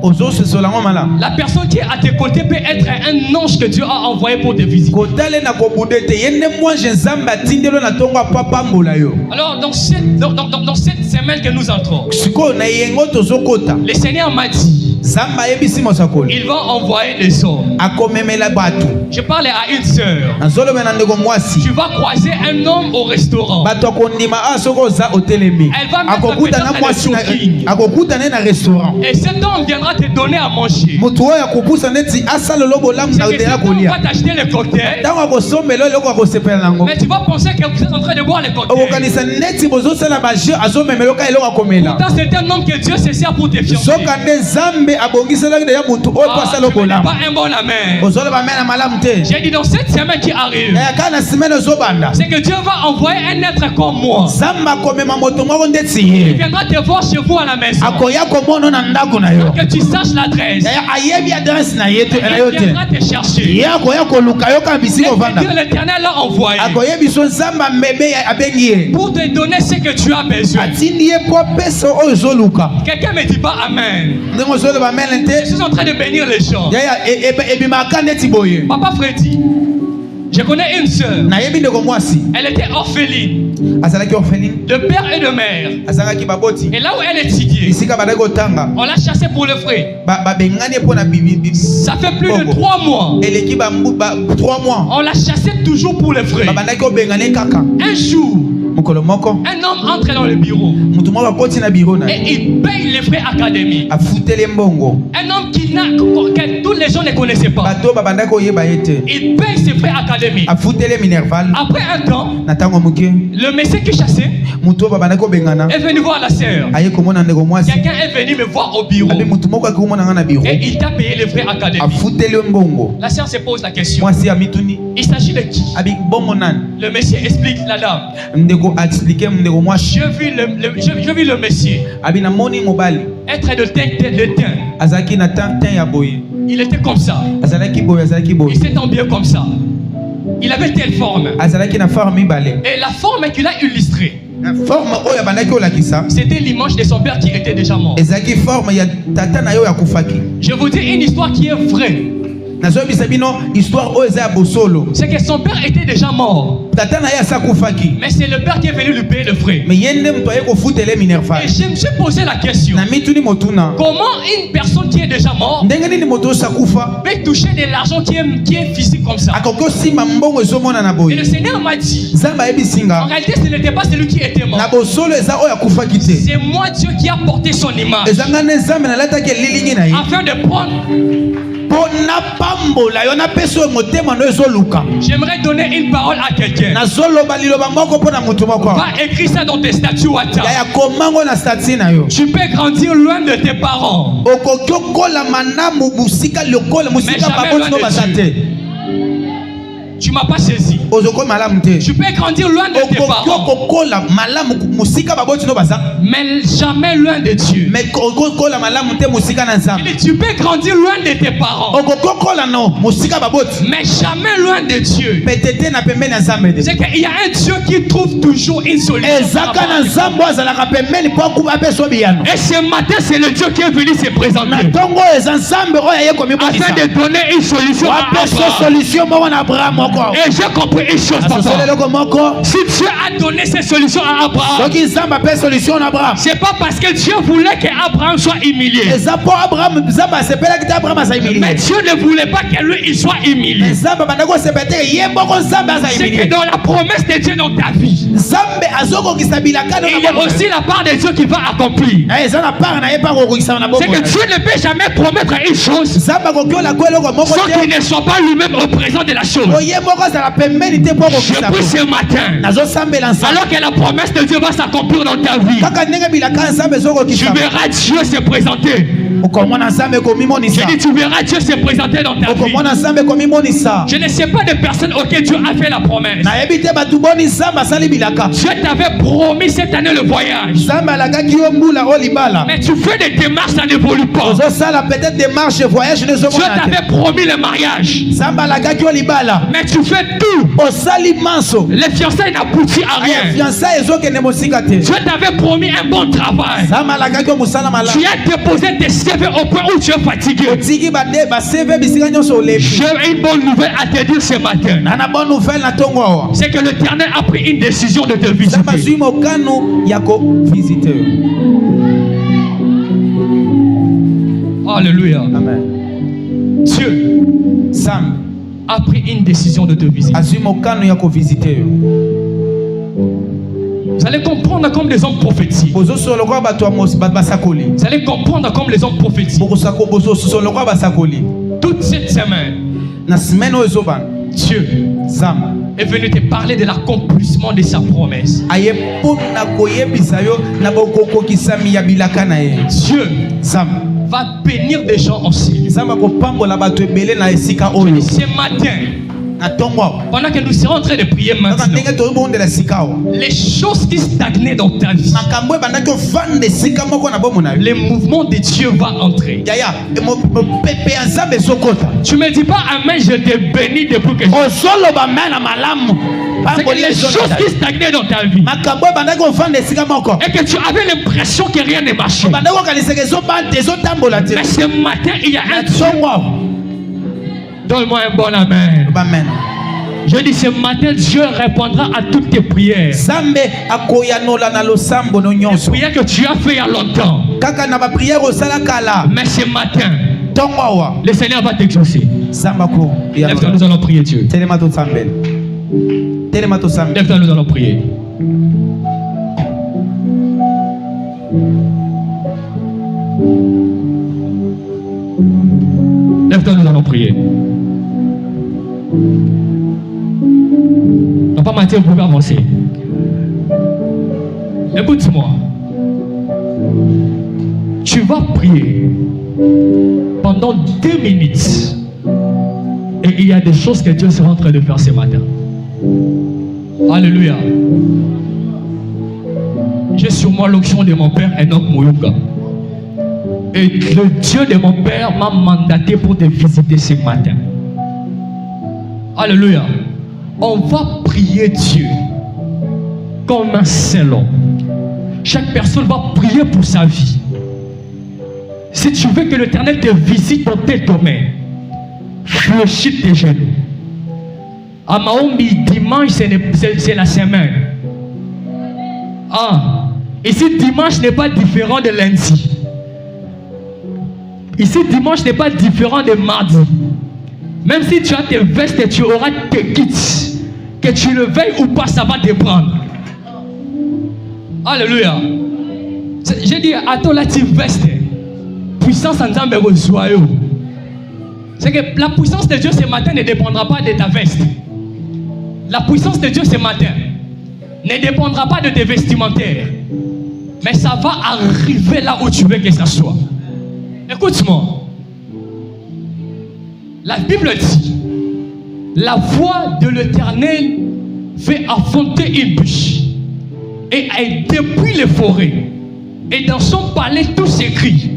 ozosesola ngo malamu La personne qui est à tes côtés peut être un ange que Dieu a envoyé pour te visiter. kotale na kobuda ete ye nde mwanje nzambe atindelo na ntongo apo apambola yo Alors, dans cette semaine que nous entrons, sikoyo na yengo tozokota le Seigneur m'a dit Zamba yebisi mosakoli. Il va envoyer les hommes. Akomemela batu. Je parlais à une sœur. Nazolo menandeko mwasi. Tu vas croiser un homme au restaurant. Batu akondima asoko za hotelemi. Elle va mettre Akokuta na mwasi na akokuta na restaurant. Et cet homme viendra te donner à manger. Mutu oyo akopusa neti asala lobo lamu na hotela kolia. Va t'acheter le cocktail. Tango akosombela loko akosepela nango. Mais tu vas penser que vous êtes en train de boire le cocktail. Okokanisa neti bozo sala ba jeu azomemelo ka eloko akomela. Pourtant c'est un homme que Dieu se sert pour te fiancer. Zokande zambe abongisela de ya mutu oyo pasala lobo lamu. Pas un bon amen. Ozolo ba mena malamu te. J'ai dit dans cette semaine qui arrive, c'est que Dieu va envoyer un être comme moi. Il viendra te voir chez vous à la maison. Que tu saches l'adresse. Il viendra te chercher. Et que l'Éternel l'a envoyé pour te donner ce que tu as besoin. Quelqu'un me dit pas amen. Je suis en train de bénir les gens. Papa Freddy, je connais une sœur. Elle était orpheline de père et de mère. Et là où elle étudiait, on l'a chassée pour le frais. Ça fait plus de 3 mois. On l'a chassée toujours pour le frais. Un jour, un homme entre dans le bureau et il paye les frais académiques. Un homme que tous les gens ne connaissaient pas. Il paye ses frais académiques. Après un temps, le monsieur qui chassait est venu voir la sœur. Quelqu'un est venu me voir au bureau et il t'a payé les frais académiques. La sœur se pose la question. Il s'agit de qui? Le monsieur explique la dame. Je vis le monsieur être de teint. Il était comme ça. Il s'est habillé comme ça. Il avait telle forme. Et la forme qu'il a illustrée, c'était l'image de son père qui était déjà mort. Je vous dis une histoire qui est vraie. C'est que son père était déjà mort. Mais c'est le père qui est venu lui payer le frais. Et je me suis posé la question. Comment une personne qui est déjà morte peut toucher de l'argent qui est physique comme ça? Et le Seigneur m'a dit, en réalité ce n'était pas celui qui était mort. C'est moi Dieu qui a porté son image afin de prendre. J'aimerais donner une parole à quelqu'un. Va écrire ça dans tes statuts WhatsApp. Tu peux grandir loin de tes parents, mais jamais loin de Dieu. Tu m'as pas saisi. Tu peux grandir loin de tes parents, mais jamais loin de Dieu. Tu peux grandir loin de tes parents, mais jamais loin de Dieu. C'est qu'il y a un Dieu qui trouve toujours une solution. Et ce matin, c'est le Dieu qui est venu se présenter afin de donner une solution à Abraham. Et j'ai compris une chose, papa. Si Dieu a donné cette solution à Abraham, c'est pas parce que Dieu voulait qu'Abraham soit humilié. Mais Dieu ne voulait pas que lui il soit humilié. C'est que dans la promesse de Dieu dans ta vie, il y a aussi la part de Dieu qui va accomplir. C'est que Dieu ne peut jamais promettre une chose sans qu'il ne soit pas lui-même au présent de la chose. Je prie ce matin, alors que la promesse de Dieu va s'accomplir dans ta vie, tu verras Dieu se présenter. Je dis, tu verras Dieu se présenter dans ta vie. Je ne sais pas de personnes auxquelles Dieu a fait la promesse. Dieu t'avait promis cette année le voyage, mais tu fais des démarches, ça n'évolue pas. Dieu t'avait promis le mariage, mais tu fais tout. Les fiançailles n'aboutissent à rien. Dieu t'avait promis un bon travail. Tu as déposé tes CV au point où tu es fatigué. J'ai une bonne nouvelle à te dire ce matin. C'est que l'Éternel a pris une décision de te visiter. Alléluia. Amen. Dieu Sam a pris une décision de te visiter. azimokano ya ko visiter yo. Vous allez comprendre comme les hommes prophétiques. Bozo solo kwa bato basakoli. Vous allez comprendre comme les hommes prophétiques. Bozo solo kwa basakoli. Toute cette semaine, Na semaine oyo zoban. Dieu Sam est venu te parler de l'accomplissement de sa promesse. aye pona koyebisa yo na bokoko kisami ya bilaka na ye. Dieu Sam va bénir des gens aussi. Sam akopambola bato ebele na esika oyo. Ce matin, Na tongo. pendant que nous serons en train de prier Kaka maintenant, ndenge to bondela sika o. les choses qui stagnaient dans ta vie, Makambo bandaki ofande sika moko na bomo na yo. les mouvements de Dieu vont entrer. Yaya, pepe ya Nzambe sokota. Tu me dis pas amen, je te bénis depuis que je... Ozoloba mena malamu. C'est que les choses qui stagnaient dans ta vie Makambo bandaki ofande sika moko. et que tu avais l'impression que rien ne marchait. Bandaki okaniseke zobante zotambola te. Mais ce matin, il y a un Dieu. Tongo. Donne-moi un bon amen. Amen. Je dis ce matin, Dieu répondra à toutes tes prières. Nzambe akoyanola na losambo no nyonso. Prières que tu as fait il y a longtemps. Kaka na ba prière osala kala. Mais ce matin, Tongo wa. le Seigneur va t'exaucer. Nzamba ko. Lève-toi, nous allons prier Dieu. Telema to sambel. Telema to sambel. Lève-toi, nous allons prier. Lève-toi, nous allons prier. Non, pas Mathieu, vous pouvez avancer. Écoute-moi. Tu vas prier pendant 2 minutes. Et il y a des choses que Dieu sera en train de faire ce matin. Alléluia. J'ai sur moi l'onction de mon père Enoch Mouyuka. Et le Dieu de mon père m'a mandaté pour te visiter ce matin. Alléluia. On va prier Dieu comme un seul homme. Chaque personne va prier pour sa vie. Si tu veux que l'Éternel te visite dans tes domaines, fléchis tes genoux. À Maombi, dimanche, c'est la semaine. Ah, ici, dimanche n'est pas différent de lundi. Ici, dimanche n'est pas différent de mardi. Même si tu as tes vestes, tu auras tes kits. Que tu le veuilles ou pas, ça va te prendre. Alléluia. J'ai dit à toi, là, tu vestes. Puissance en Zambé, joyeux. C'est que la puissance de Dieu ce matin ne dépendra pas de ta veste. La puissance de Dieu ce matin ne dépendra pas de tes vestimentaires. Mais ça va arriver là où tu veux que ça soit. Écoute-moi. La Bible dit, la voix de l'Éternel fait affronter une bûche. Et elle dépouille les forêts. Et dans son palais, tout s'écrit.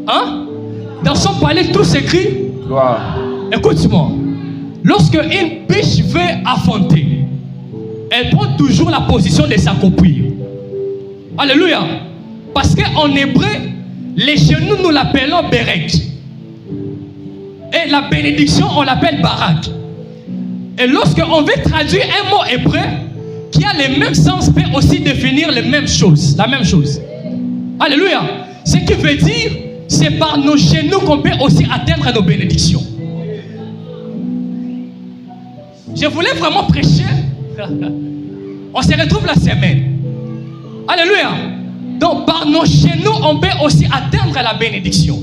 Hein? Dans son palais, tout s'écrit. Gloire. Écoute-moi. Lorsque une biche veut affronter, elle prend toujours la position de s'accomplir. Alléluia. Parce qu'en hébreu, les genoux, nous l'appelons Berek. Et la bénédiction, on l'appelle Barak. Et lorsqu'on veut traduire un mot hébreu qui a le même sens, peut aussi définir les mêmes choses, la même chose. Alléluia. Ce qui veut dire, c'est par nos genoux qu'on peut aussi atteindre nos bénédictions. Je voulais vraiment prêcher. On se retrouve la semaine. Alléluia. Donc par nos genoux, on peut aussi atteindre la bénédiction.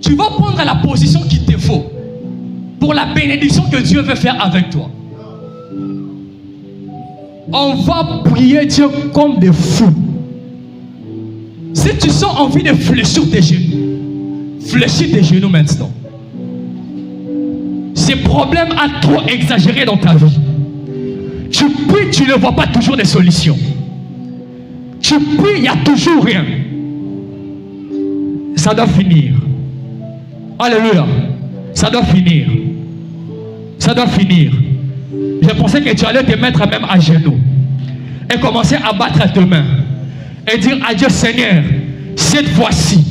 Tu vas prendre la position qu'il te faut pour la bénédiction que Dieu veut faire avec toi. On va prier Dieu comme des fous. Si tu sens envie de fléchir tes genoux, fléchis tes genoux maintenant. Ces problèmes ont trop exagéré dans ta vie. Tu pries, tu ne vois pas toujours des solutions. Tu pries, il n'y a toujours rien. Ça doit finir. Alléluia. Ça doit finir. Ça doit finir. Je pensais que tu allais te mettre même à genoux et commencer à battre tes mains et dire à Dieu, Seigneur, cette fois-ci,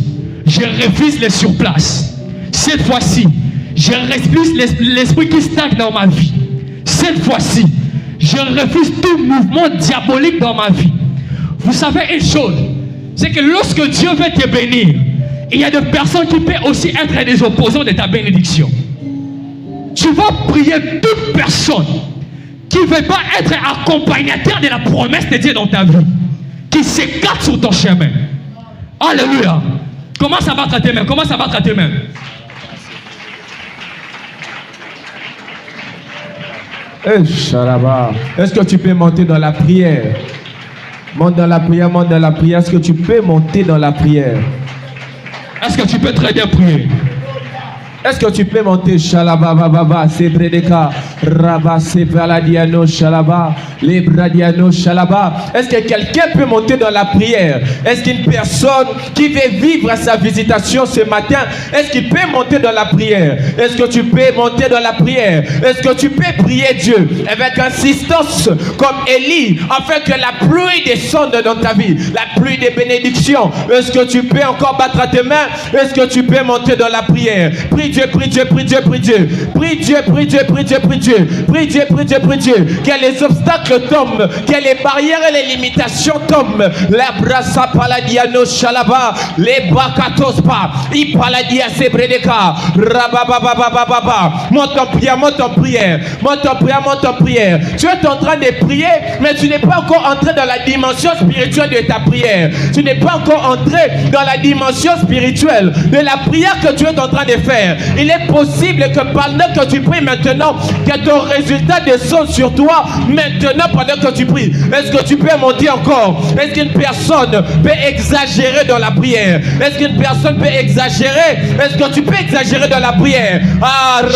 je refuse les surplaces. Cette fois-ci, je refuse l'esprit qui stagne dans ma vie. Cette fois-ci, je refuse tout mouvement diabolique dans ma vie. Vous savez une chose, c'est que lorsque Dieu veut te bénir, il y a des personnes qui peuvent aussi être des opposants de ta bénédiction. Tu vas prier toute personne qui ne veut pas être accompagnateur de la promesse de Dieu dans ta vie, qui s'écarte sur ton chemin. Alléluia. Commence à battre tes mains. Commence à battre tes mains. Est-ce que tu peux monter dans la prière? Monte dans la prière, monte dans la prière. Est-ce que tu peux monter dans la prière? Est-ce que tu peux très bien prier? Est-ce que tu peux monter Shalaba Baba Sebredeka Raba Sevaladiano Shalaba Lebradiano Shalaba? Est-ce que quelqu'un peut monter dans la prière? Est-ce qu'une personne qui veut vivre sa visitation ce matin, est-ce qu'il peut monter dans la prière? Est-ce que tu peux monter dans la prière? Est-ce que tu peux prier Dieu avec insistance comme Élie afin que la pluie descende dans ta vie, la pluie des bénédictions? Est-ce que tu peux encore battre tes mains? Est-ce que tu peux monter dans la prière? Prie Dieu, prie Dieu, prie Dieu, prie Dieu. Prie Dieu, prie Dieu, prie Dieu, prie Dieu. Prie Dieu, prie Dieu, prie Dieu. Que les obstacles tombent, que les barrières et les limitations tombent. La brasa paladiano shalaba, les bakatospa, ipaladia sebredeka, rababababababa. Monte en prière, monte en prière, monte en prière, monte en prière. Tu es en train de prier, mais tu n'es pas encore entré dans la dimension spirituelle de ta prière. Tu n'es pas encore entré dans la dimension spirituelle de la prière que tu es en train de faire. Il est possible que pendant que tu pries maintenant, que ton résultat descende sur toi maintenant pendant que tu pries. Est-ce que tu peux monter encore? Est-ce qu'une personne peut exagérer dans la prière? Est-ce qu'une personne peut exagérer? Est-ce que tu peux exagérer dans la prière? Ah, les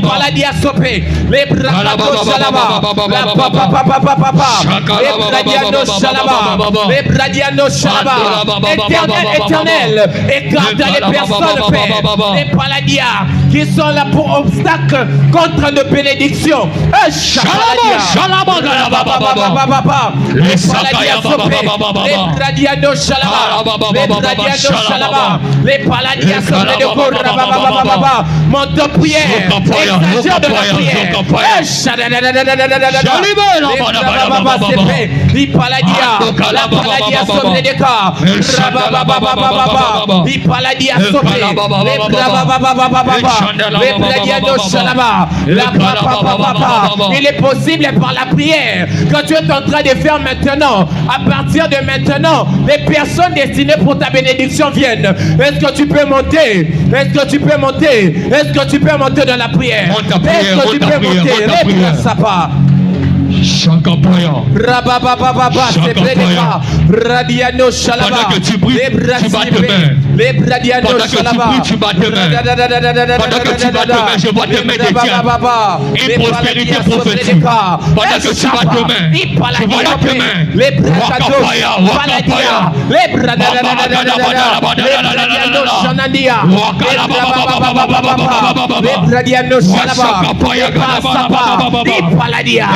paladia sopé, les bracos shalaba, la papa, les bradianos shalaba, éternel, écarte les personnes, Père, les paladia qui sont là pour obstacle contre nos bénédictions. Shalaba, les paladia sopé, les bradianos shalaba, les bradianos shalaba, les paladia sopé de Korababa. Monte de prière, exagère de la prière. La paladia sobre de cas. Il paladia sobre. Il est possible par la prière que tu es en train de faire maintenant. À partir de maintenant, les personnes destinées pour ta bénédiction viennent. Est-ce que tu peux monter? Est-ce que tu peux monter? Est-ce que tu peux monter dans la prière? Est-ce que tu peux monter? Rababababa, c'est près de moi. Radiano Shalaba. Pendant que tu pries, tu bats tes mains. Les Bradiano Pendant que tu pries, tu bats tes mains. Pendant que tu bats tes mains, je vois tes mains dédiées. Une prospérité prophétique. Pendant que tu bats tes mains, je vois tes mains. Les Bracapaya, Wakapaya, les Bradiano Shanandia, les Bradiano Shalaba, les Paladia,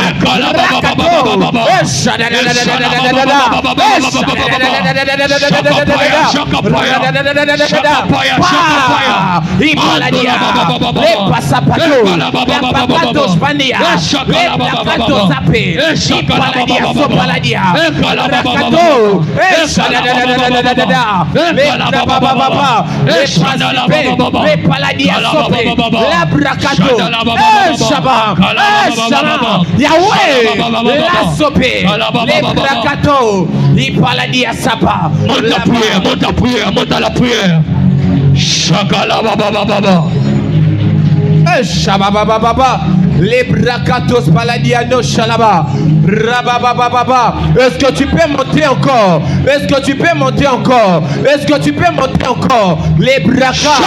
la sopé, les bracato, les paladia sapa. Monte la prière, monte la prière, monte à la prière. Shakala baba baba. Shababababa. Les bracatos paladiano shalaba. Rababababa. Est-ce que tu peux monter encore? Est-ce que tu peux monter encore? Est-ce que tu peux monter encore? Les bracas.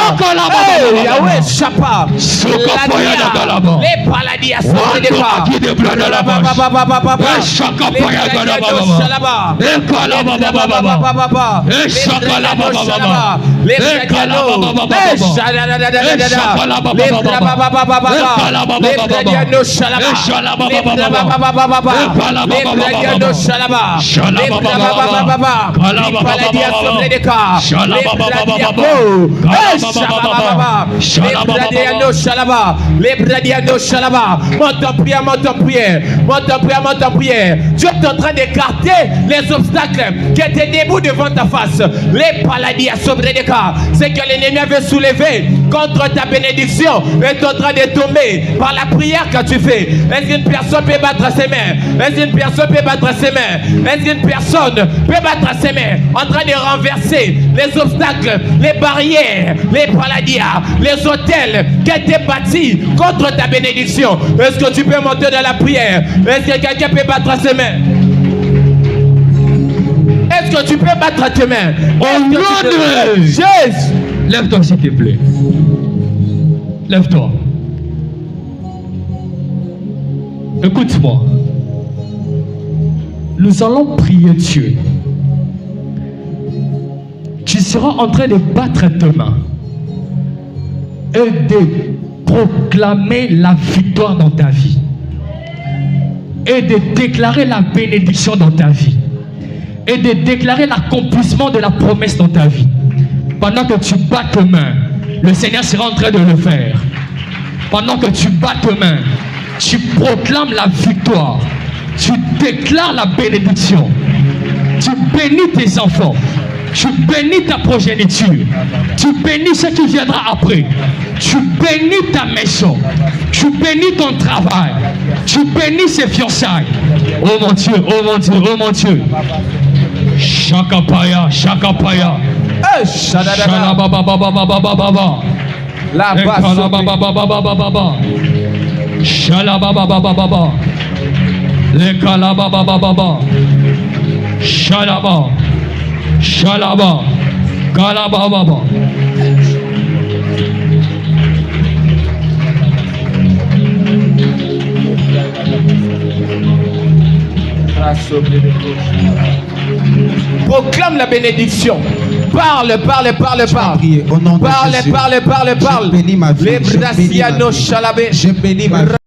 Yahweh Chapa. Les paladia Paladia Sobredeka. Monte en prière, monte en prière, monte en prière, monte en prière. Dieu est en train d'écarter les obstacles qui étaient debout devant ta face. Les paladies à Sobredeka, c'est que l'ennemi veut soulever contre ta bénédiction est en train de tomber par la prière que tu fais. Est-ce qu'une personne peut battre ses mains? Est-ce qu'une personne peut battre ses mains? Est-ce qu'une personne peut battre ses mains en train de renverser les obstacles, les barrières, les paladias, les hôtels qui étaient bâtis contre ta bénédiction? Est-ce que tu peux monter dans la prière? Est-ce que quelqu'un peut battre ses mains? Est-ce que tu peux battre tes mains? Au nom de Jésus! Lève-toi s'il te plaît. Lève-toi. Écoute-moi. Nous allons prier Dieu. Tu seras en train de battre tes mains et de proclamer la victoire dans ta vie et de déclarer la bénédiction dans ta vie et de déclarer l'accomplissement de la promesse dans ta vie. Pendant que tu bats tes mains, le Seigneur sera en train de le faire. Pendant que tu bats tes mains, tu proclames la victoire, tu déclares la bénédiction, tu bénis tes enfants, tu bénis ta progéniture, tu bénis ce qui viendra après, tu bénis ta maison, tu bénis ton travail, tu bénis ses fiançailles. Oh mon Dieu, oh mon Dieu, oh mon Dieu. Shakapaya, Shakapaya. Shalabababababababa. La basse. Shalababababababa. Shalabababababa. Lekalababababa. Shalaba. Shalaba. Kalabababa. Proclame la bénédiction. Parle, parle, parle, parle. Au nom de Parle, Jésus. parle, parle, parle. Je bénis ma vie. Les Brasiano Chalabé. Je bénis ma vie.